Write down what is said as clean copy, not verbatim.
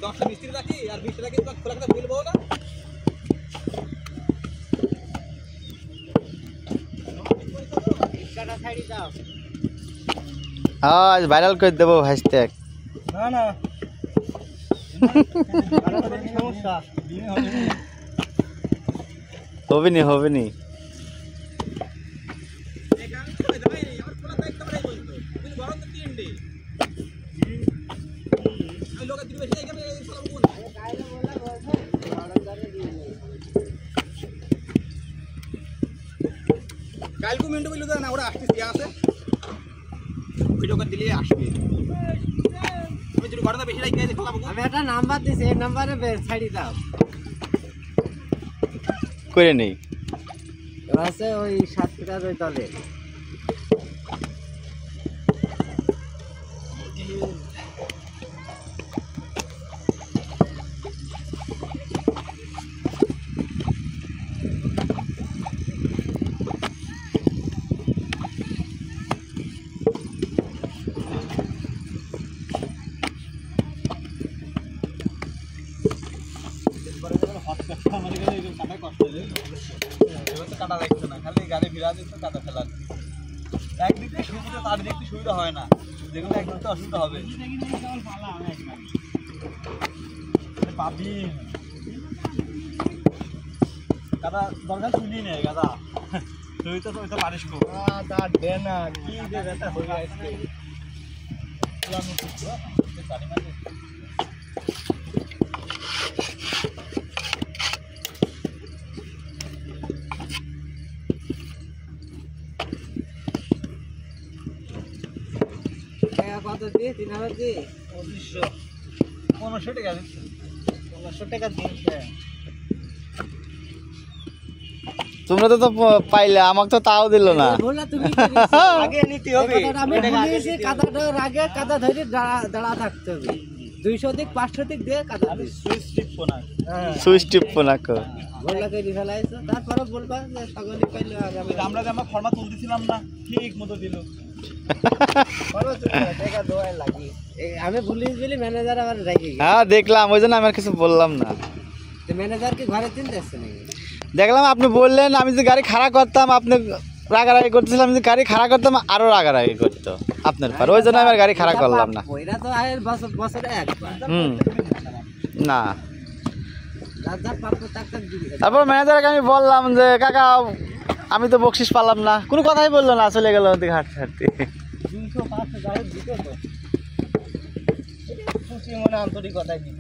10টা মিস্ত্রি রাখি আর 20 টাকা কিন্তু খোলা কথা বলবো না। কাটা ছাড়ি দাও। আজ ভাইরাল করে দেবো হ্যাশট্যাগ। না না সমস্যা হবে নি হবে নি। কালকে মিন্টু বললো না ওরা আসতেছে আছে ভিডিও করে দিলে আসবে। আমি যদি ঘটনা বেশি রাখি খোলাবো। আমি একটা নাম্বার দিছি, এই নাম্বারে ছাড়ি দাও। করে নেই আছে ওই 7 ফিটার ওই তলে। কাটা লাগছে না, খালি গাড়ি ভিড়া দিচ্ছে কাটা ফেলার। একদিক থেকে সুবিধা তার দিক থেকে সুবিধা হয় না, যেগুলো একদিক থেকে অসুবিধা হবে। পাবি কাদা দরকার শুনি নেই গাদা তুই তো পারিস খুব তার দে না কি যে ব্যথা হয়ে আসছে কত দিয়ে 3000 দিয়ে 1500 টাকা দিচ্ছে 1500 টাকা দিয়েছে। তোমরা তো পাইলে, আমাকে তো তাও দিল না। বললা তুমি আগে নিতে হবে। আমি বলেছি কাদাটার আগে কাদা ধরে দাঁড়া থাকতে হবে। 200 দিক 500 দিক দিয়ে কাদা দিই। সুইচ টিপো না, সুইচ টিপো না কো। বললা কে ফেলাইছো, তারপরে বলবা যে সকলে পাইলো আগামী আমরা যে ফর্মা তুলতেছিলাম না ঠিক মতো দিল। টাকা দোয়াই লাগি। আমি ভুলিস বলি ম্যানেজার আবার রাগি। হ্যাঁ দেখলাম, ওই জন্য আমি আর কিছু বললাম না। ম্যানেজার কি ঘরে তিন যাচ্ছে নাকি? দেখলাম আপনি বললেন, আমি যে গাড়ি খাড়া করতাম আপনি রাগারাগি করতেছিলাম, যে গাড়ি খাড়া করতাম আরো রাগারাগি করতো আপনার পর, ওই জন্য আমি আর গাড়ি খাড়া করলাম না। ওইটা তো আয়ের বছরে একবার। না দাদা পাপ্পু টাকা দিবি। তারপর ম্যানেজারকে আমি বললাম যে কাকা আমি তো বকশিস পারলাম না, কোনো কথাই বললো না, চলে গেল ওদিকে হাঁটতে হাঁটতে। 200 500 গাড়ি দিতে তো খুশি মনে আন্তরিকতায় দিত।